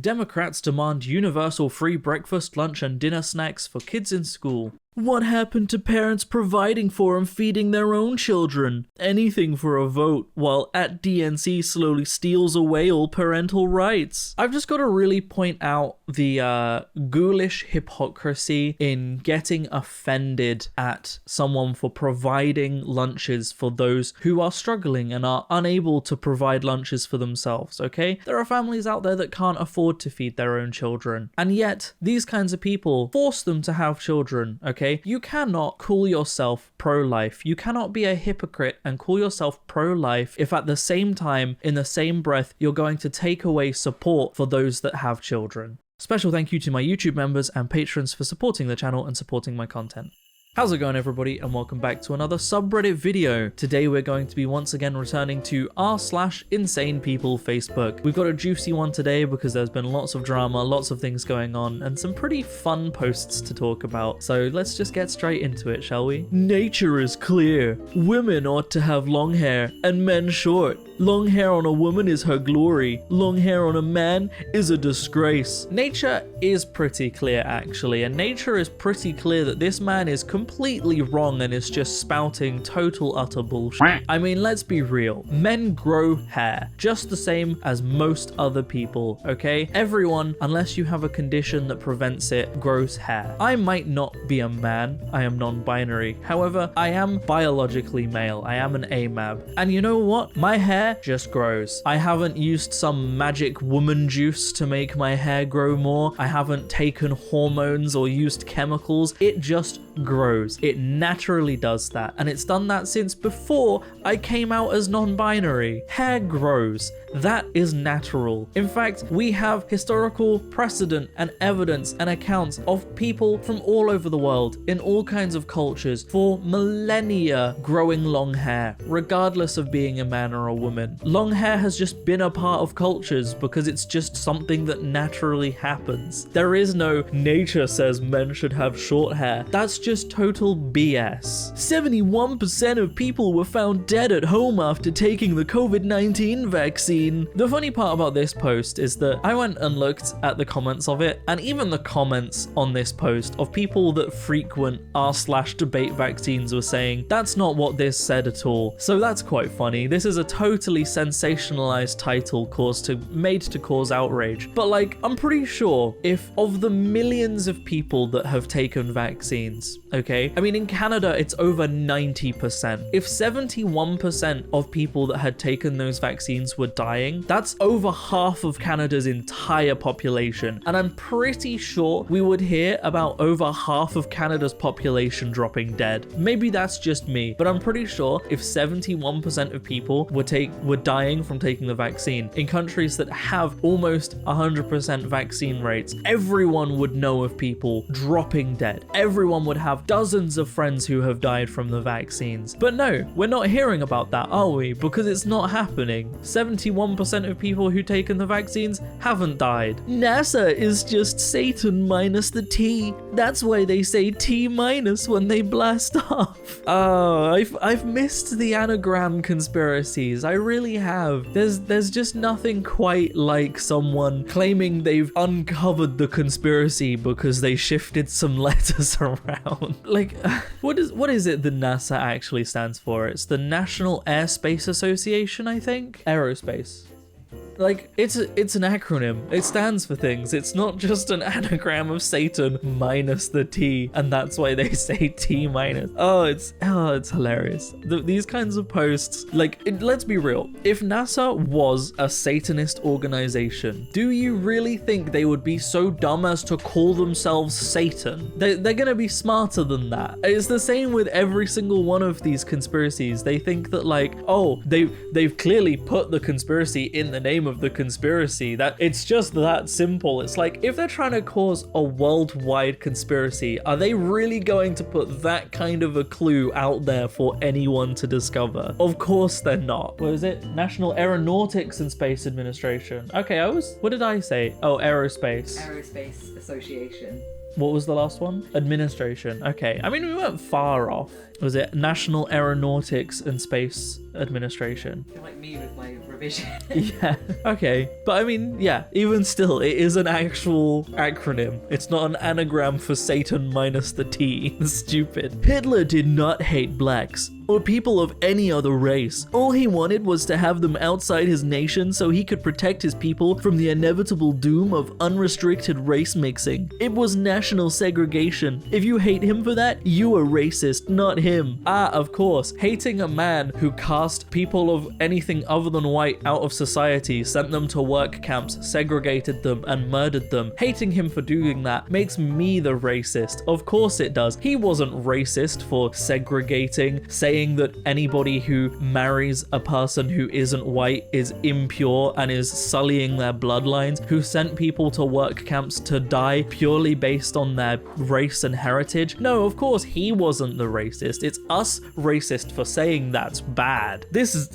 Democrats demand universal free breakfast, lunch, and dinner snacks for kids in school. What happened to parents providing for and feeding their own children? Anything for a vote, while @DNC slowly steals away all parental rights. I've just got to really point out the ghoulish hypocrisy in getting offended at someone for providing lunches for those who are struggling and are unable to provide lunches for themselves, okay? There are families out there that can't afford to feed their own children, and yet these kinds of people force them to have children, okay? You cannot call yourself pro-life. You cannot be a hypocrite and call yourself pro-life if at the same time, in the same breath, you're going to take away support for those that have children. Special thank you to my YouTube members and patrons for supporting the channel and supporting my content. How's it going, everybody, and welcome back to another subreddit video. Today we're going to be once again returning to r/insanepeople Facebook. We've got a juicy one today because there's been lots of drama, lots of things going on, and some pretty fun posts to talk about. So let's just get straight into it, shall we? Nature is clear. Women ought to have long hair and men short. Long hair on a woman is her glory. Long hair on a man is a disgrace. Nature is pretty clear, actually, and nature is pretty clear that this man is completely wrong and is just spouting total utter bullshit. I mean, let's be real. Men grow hair just the same as most other people, okay? Everyone, unless you have a condition that prevents it, grows hair. I might not be a man. I am non-binary. However, I am biologically male. I am an AMAB. And you know what? My hair just grows. I haven't used some magic woman juice to make my hair grow more. I haven't taken hormones or used chemicals. It just grows. It naturally does that. And it's done that since before I came out as non-binary. Hair grows. That is natural. In fact, we have historical precedent and evidence and accounts of people from all over the world in all kinds of cultures for millennia growing long hair, regardless of being a man or a woman. Long hair has just been a part of cultures because it's just something that naturally happens. There is no nature says men should have short hair. That's just total BS. 71% of people were found dead at home after taking the COVID-19 vaccine. The funny part about this post is that I went and looked at the comments of it, and even the comments on this post of people that frequent r/debate vaccines were saying, that's not what this said at all. So that's quite funny. This is a totally sensationalized title made to cause outrage. But like, I'm pretty sure if of the millions of people that have taken vaccines, okay? I mean, in Canada, it's over 90%. If 71% of people that had taken those vaccines were dying, that's over half of Canada's entire population. And I'm pretty sure we would hear about over half of Canada's population dropping dead. Maybe that's just me, but I'm pretty sure if 71% of people were dying from taking the vaccine, in countries that have almost 100% vaccine rates, everyone would know of people dropping dead. Everyone would have dozens of friends who have died from the vaccines. But no, we're not hearing about that, are we? Because it's not happening. 71% of people who taken the vaccines haven't died. NASA is just Satan minus the T. That's why they say T minus when they blast off. Oh, I've missed the anagram conspiracies. I really have. There's just nothing quite like someone claiming they've uncovered the conspiracy because they shifted some letters around. Like, what is it the NASA actually stands for? It's the National Airspace Association, I think? Aerospace. Like, it's an acronym. It stands for things. It's not just an anagram of Satan minus the T, and that's why they say T minus. Oh, it's hilarious. These kinds of posts, like, let's be real. If NASA was a Satanist organization, do you really think they would be so dumb as to call themselves Satan? They're gonna be smarter than that. It's the same with every single one of these conspiracies. They think that, like, oh, they've clearly put the conspiracy in the name of the conspiracy, that it's just that simple. It's like, if they're trying to cause a worldwide conspiracy, are they really going to put that kind of a clue out there for anyone to discover? Of course they're not. What is it? National Aeronautics and Space Administration. Okay, what did I say? Oh, Aerospace. Aerospace Association. What was the last one? Administration. Okay. I mean, we weren't far off. Was it National Aeronautics and Space Administration? You're like me with my revision. Yeah. Okay. But I mean, yeah, even still, it is an actual acronym. It's not an anagram for Satan minus the T. Stupid. Hitler did not hate blacks or people of any other race. All he wanted was to have them outside his nation so he could protect his people from the inevitable doom of unrestricted race mixing. It was national segregation. If you hate him for that, you are racist, not him. Ah, of course, hating a man who cast people of anything other than white out of society, sent them to work camps, segregated them, and murdered them. Hating him for doing that makes me the racist. Of course it does. He wasn't racist for segregating, saying that anybody who marries a person who isn't white is impure and is sullying their bloodlines, who sent people to work camps to die purely based on their race and heritage. No, of course he wasn't the racist. It's us racist for saying that's bad. This is...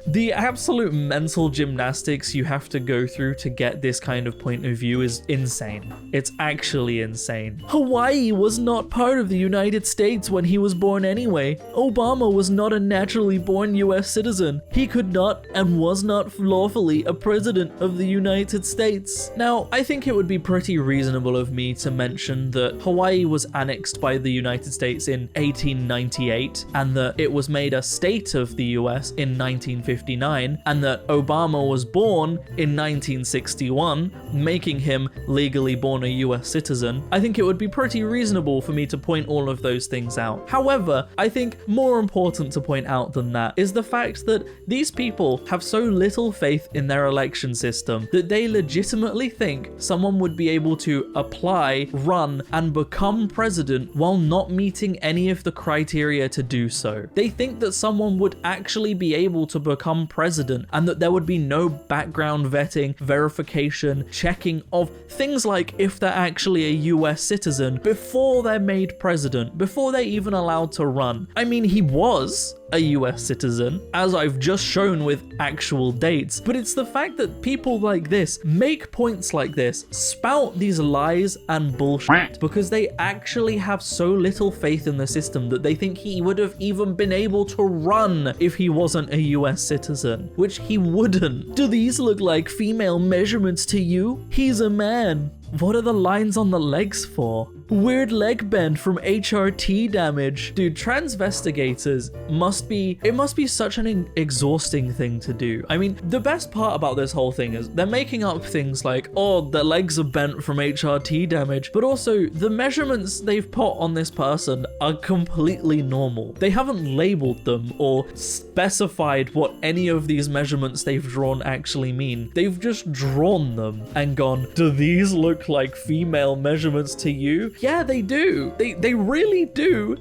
The absolute mental gymnastics you have to go through to get this kind of point of view is insane. It's actually insane. Hawaii was not part of the United States when he was born anyway. Obama was not a naturally born US citizen. He could not and was not lawfully a president of the United States. Now, I think it would be pretty reasonable of me to mention that Hawaii was annexed by the United States in 1898 and that it was made a state of the US in 1950. And that Obama was born in 1961, making him legally born a US citizen. I think it would be pretty reasonable for me to point all of those things out. However, I think more important to point out than that is the fact that these people have so little faith in their election system that they legitimately think someone would be able to apply, run, and become president while not meeting any of the criteria to do so. They think that someone would actually be able to become president and that there would be no background vetting, verification, checking of things like if they're actually a US citizen before they're made president, before they're even allowed to run. I mean, he was a US citizen, as I've just shown with actual dates, but it's the fact that people like this make points like this, spout these lies and bullshit because they actually have so little faith in the system that they think he would have even been able to run if he wasn't a US citizen, which he wouldn't. Do these look like female measurements to you? He's a man. What are the lines on the legs for? Weird leg bend from HRT damage. Dude, transvestigators must be such an exhausting thing to do. I mean, the best part about this whole thing is they're making up things like, oh, their legs are bent from HRT damage, but also the measurements they've put on this person are completely normal. They haven't labeled them or specified what any of these measurements they've drawn actually mean. They've just drawn them and gone, do these look like female measurements to you? Yeah, they do. They really do.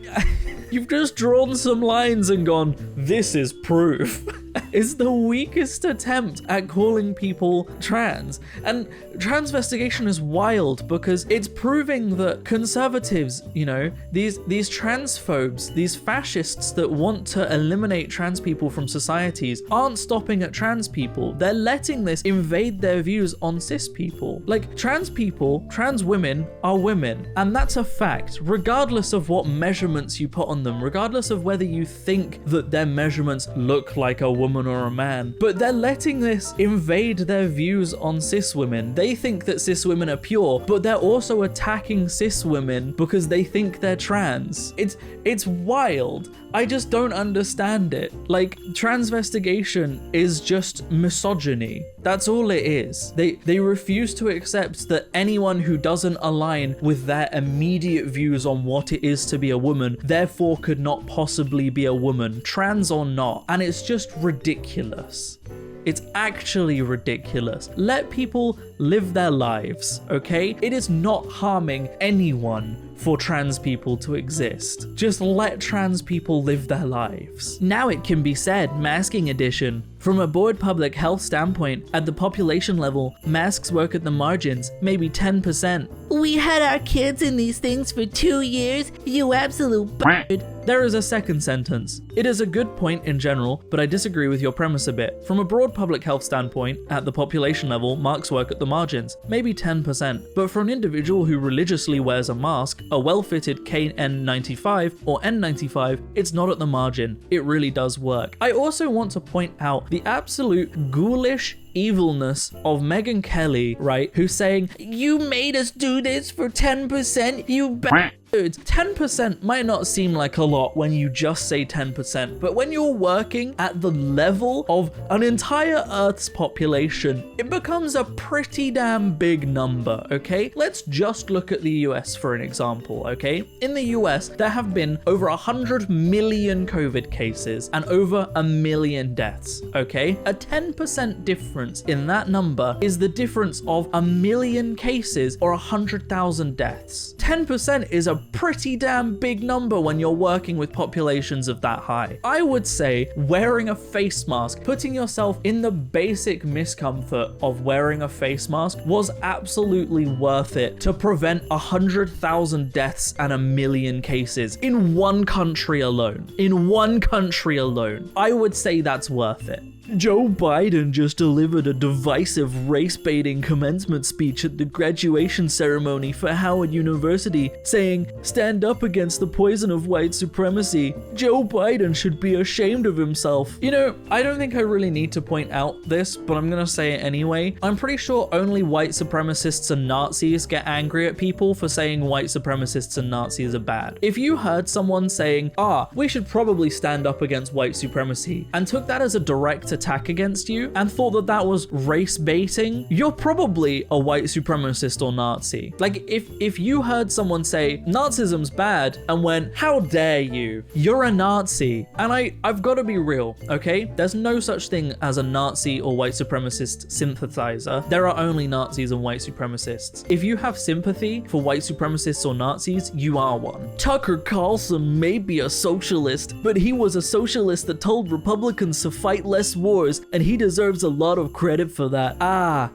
You've just drawn some lines and gone, this is proof. Is the weakest attempt at calling people trans. And transvestigation is wild because it's proving that conservatives, you know, these transphobes, these fascists that want to eliminate trans people from societies aren't stopping at trans people. They're letting this invade their views on cis people. Like, trans people, trans women are women, and that's a fact, regardless of what measurements you put on them, regardless of whether you think that their measurements look like a woman or a man. But they're letting this invade their views on cis women. They think that cis women are pure, but they're also attacking cis women because they think they're trans. It's wild. I just don't understand it. Like, transvestigation is just misogyny. That's all it is. They refuse to accept that anyone who doesn't align with their immediate views on what it is to be a woman, therefore could not possibly be a woman, trans or not. And it's just ridiculous. It's actually ridiculous. Let people live their lives, okay? It is not harming anyone for trans people to exist. Just let trans people live their lives. Now it can be said, masking edition. From a broad public health standpoint, at the population level, masks work at the margins, maybe 10%. We had our kids in these things for 2 years, you absolute b****. There is a second sentence. It is a good point in general, but I disagree with your premise a bit. From a broad public health standpoint, at the population level, masks work at the margins, maybe 10%. But for an individual who religiously wears a mask, a well-fitted KN95 or N95, it's not at the margin. It really does work. I also want to point out the absolute ghoulish evilness of Megyn Kelly, right, who's saying, you made us do this for 10%, you bastards. 10% might not seem like a lot when you just say 10%, but when you're working at the level of an entire Earth's population, it becomes a pretty damn big number, okay? Let's just look at the US for an example, okay? In the US, there have been over 100 million COVID cases and over 1 million deaths, okay? A 10% difference in that number is the difference of 1 million cases or 100,000 deaths. 10% is a pretty damn big number when you're working with populations of that high. I would say wearing a face mask, putting yourself in the basic miscomfort of wearing a face mask was absolutely worth it to prevent 100,000 deaths and 1 million cases in one country alone. In one country alone. I would say that's worth it. Joe Biden just delivered a divisive race-baiting commencement speech at the graduation ceremony for Howard University, saying, "Stand up against the poison of white supremacy. Joe Biden should be ashamed of himself." You know, I don't think I really need to point out this, but I'm gonna say it anyway. I'm pretty sure only white supremacists and Nazis get angry at people for saying white supremacists and Nazis are bad. If you heard someone saying, we should probably stand up against white supremacy, and took that as a direct attack against you and thought that that was race baiting, you're probably a white supremacist or Nazi. Like, if you heard someone say Nazism's bad and went, "How dare you? You're a Nazi." And I've got to be real, okay? There's no such thing as a Nazi or white supremacist sympathizer. There are only Nazis and white supremacists. If you have sympathy for white supremacists or Nazis, you are one. Tucker Carlson may be a socialist, but he was a socialist that told Republicans to fight less wars, and he deserves a lot of credit for that.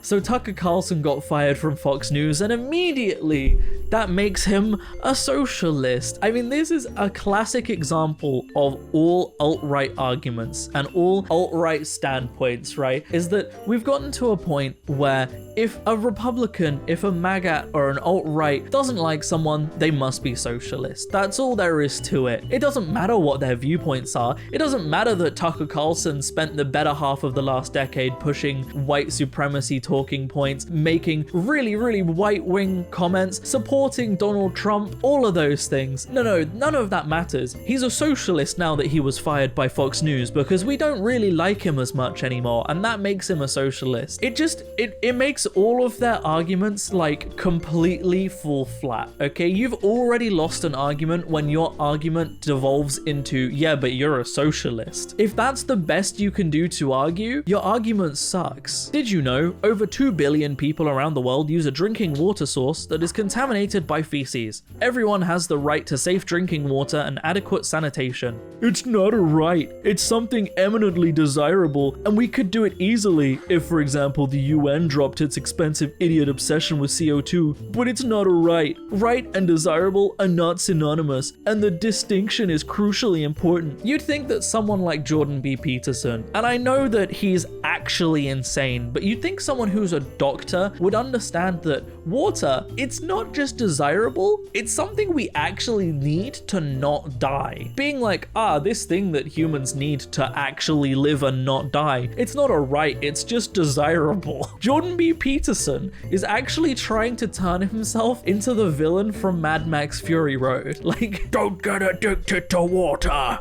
So Tucker Carlson got fired from Fox News, and immediately that makes him a socialist. I mean, this is a classic example of all alt-right arguments and all alt-right standpoints, right? Is that we've gotten to a point where if a Republican, if a MAGA or an alt-right doesn't like someone, they must be socialist. That's all there is to it. It doesn't matter what their viewpoints are. It doesn't matter that Tucker Carlson spent the better half of the last decade pushing white supremacy talking points, making really, really white-wing comments, supporting Donald Trump, all of those things. No, none of that matters. He's a socialist now that he was fired by Fox News because we don't really like him as much anymore, and that makes him a socialist. It makes all of their arguments like completely fall flat, okay? You've already lost an argument when your argument devolves into, yeah, but you're a socialist. If that's the best you can do to argue, your argument sucks. Did you know over 2 billion people around the world use a drinking water source that is contaminated by feces? Everyone has the right to safe drinking water and adequate sanitation. It's not a right. It's something eminently desirable, and we could do it easily if, for example, the UN dropped its expensive idiot obsession with CO2, but it's not a right. Right and desirable are not synonymous, and the distinction is crucially important. You'd think that someone like Jordan B. Peterson, and I know that he's actually insane, but you'd think someone who's a doctor would understand that water, it's not just desirable, it's something we actually need to not die. Being like, this thing that humans need to actually live and not die, it's not a right, it's just desirable. Jordan B. Peterson is actually trying to turn himself into the villain from Mad Max Fury Road. Like, don't get addicted to water.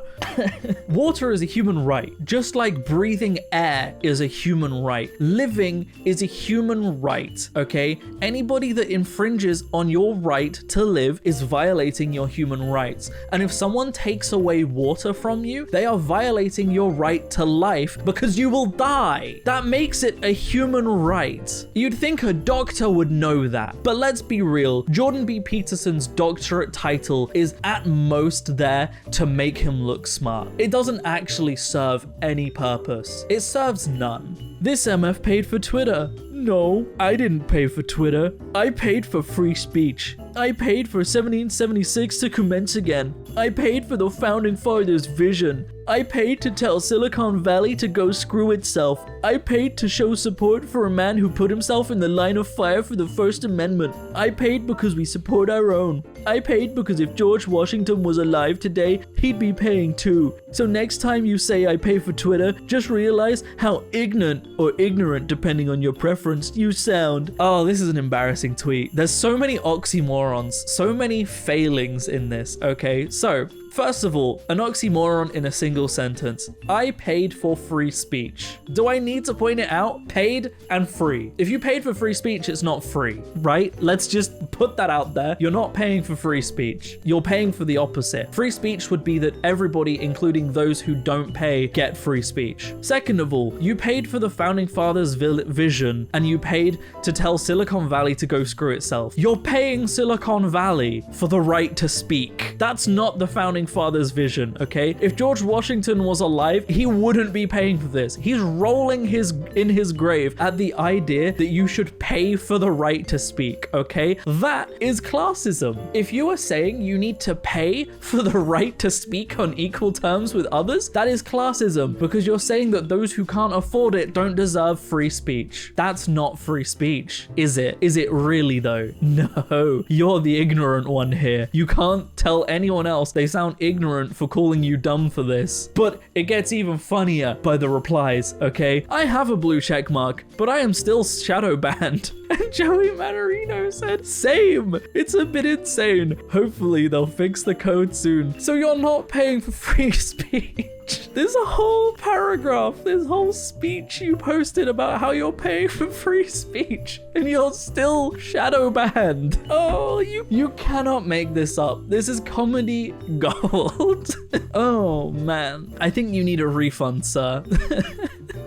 Water is a human right, just like breathing air is a human right. Living is a human right, okay? Anybody that infringes on your right to live is violating your human rights. And if someone takes away water from you, they are violating your right to life because you will die. That makes it a human right. You'd think a doctor would know that. But let's be real, Jordan B. Peterson's doctorate title is at most there to make him look smart. It doesn't actually serve any purpose. It serves none. This MF paid for Twitter. No, I didn't pay for Twitter. I paid for free speech. I paid for 1776 to commence again. I paid for the founding fathers' vision. I paid to tell Silicon Valley to go screw itself. I paid to show support for a man who put himself in the line of fire for the First Amendment. I paid because we support our own. I paid because if George Washington was alive today, he'd be paying too. So next time you say I pay for Twitter, just realize how ignorant or ignorant, depending on your preference, you sound. Oh, this is an embarrassing tweet. There's so many oxymorons, so many failings in this, okay? So, first of all, an oxymoron in a single sentence. I paid for free speech. Do I need to point it out? Paid and free. If you paid for free speech, it's not free, right? Let's just put that out there. You're not paying for free speech. You're paying for the opposite. Free speech would be that everybody, including those who don't pay, get free speech. Second of all, you paid for the founding fathers' vision, and you paid to tell Silicon Valley to go screw itself. You're paying Silicon Valley for the right to speak. That's not the founding father's vision, okay? If George Washington was alive, he wouldn't be paying for this. He's rolling in his grave at the idea that you should pay for the right to speak, okay? That is classism. If you are saying you need to pay for the right to speak on equal terms with others, that is classism, because you're saying that those who can't afford it don't deserve free speech. That's not free speech, is it? Is it really though? No, you're the ignorant one here. You can't tell anyone else they sound ignorant for calling you dumb for this. But it gets even funnier by the replies, okay? I have a blue check mark, but I am still shadow banned. And Joey Manarino said, same. It's a bit insane. Hopefully they'll fix the code soon. So you're not paying for free speech. There's a whole paragraph, this whole speech you posted about how you're paying for free speech and you're still shadow banned. Oh, you cannot make this up. This is comedy gold. Oh man, I think you need a refund, sir.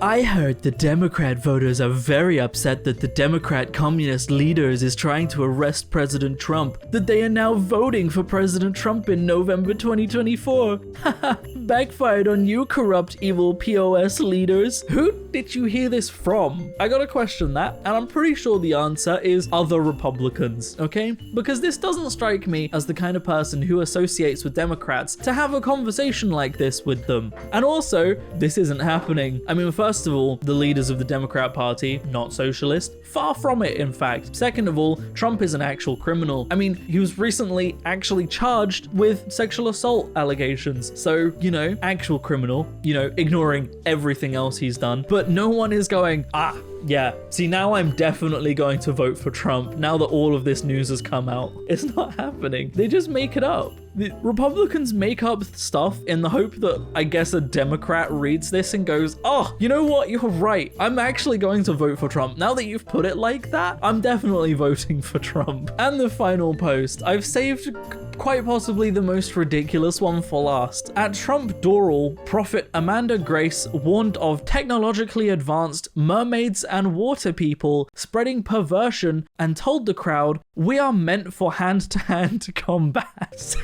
I heard the Democrat voters are very upset that the Democrat communist leaders is trying to arrest President Trump, that they are now voting for President Trump in November 2024. Haha, backfired on you, corrupt, evil POS leaders. Who did you hear this from? I gotta question that, and I'm pretty sure the answer is other Republicans, okay? Because this doesn't strike me as the kind of person who associates with Democrats to have a conversation like this with them. And also, this isn't happening. I mean, first of all, the leaders of the Democrat Party, not socialist, far from it, in fact. Second of all, Trump is an actual criminal. I mean, he was recently actually charged with sexual assault allegations. So, you know, actual criminal, you know, ignoring everything else he's done. But no one is going, yeah, see, now I'm definitely going to vote for Trump now that all of this news has come out. It's not happening. They just make it up. The Republicans make up stuff in the hope that, I guess, a Democrat reads this and goes, oh, you know what? You're right. I'm actually going to vote for Trump. Now that you've put it like that, I'm definitely voting for Trump. And the final post, I've saved quite possibly the most ridiculous one for last. At Trump Doral, Prophet Amanda Grace warned of technologically advanced mermaids and water people spreading perversion and told the crowd, we are meant for hand-to-hand combat.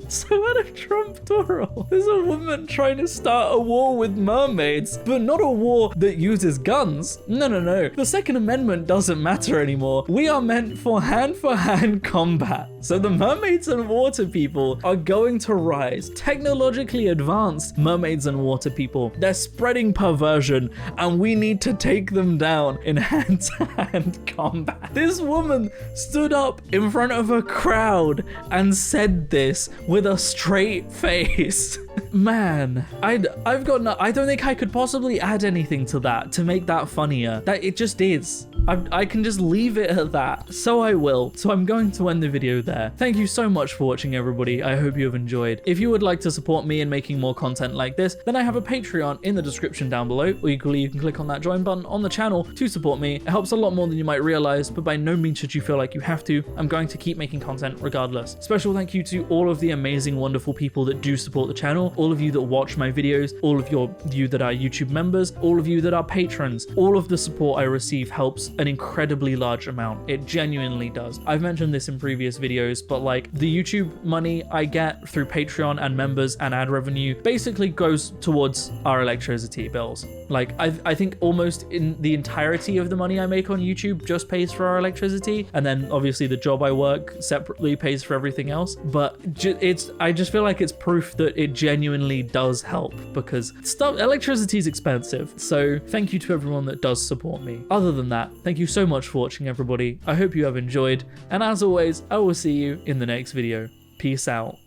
So at a Trump Doral, there's a woman trying to start a war with mermaids, but not a war that uses guns. No. The Second Amendment doesn't matter anymore. We are meant for hand combat. So the mermaids and water people are going to rise. Technologically advanced mermaids and water people. They're spreading perversion, and we need to take them down in hand-to-hand combat. This woman stood up in front of a crowd and said this with a straight face. Man, I don't think I could possibly add anything to that to make that funnier. That it just is. I can just leave it at that. So I will. So I'm going to end the video there. Thank you so much for watching, everybody. I hope you have enjoyed. If you would like to support me in making more content like this, then I have a Patreon in the description down below, or equally you can click on that join button on the channel to support me. It helps a lot more than you might realize, but by no means should you feel like you have to. I'm going to keep making content regardless. Special thank you to all of the amazing, wonderful people that do support the channel, all of you that watch my videos, all of you that are YouTube members, all of you that are patrons. All of the support I receive helps an incredibly large amount. It genuinely does. I've mentioned this in previous videos, but like the YouTube money I get through Patreon and members and ad revenue basically goes towards our electricity bills. Like I think almost in the entirety of the money I make on YouTube just pays for our electricity, and then obviously the job I work separately pays for everything else. But I just feel like it's proof that it genuinely does help, because electricity is expensive. So thank you to everyone that does support me. Other than that, thank you so much for watching, everybody. I hope you have enjoyed, and as always, I will see you in the next video. Peace out.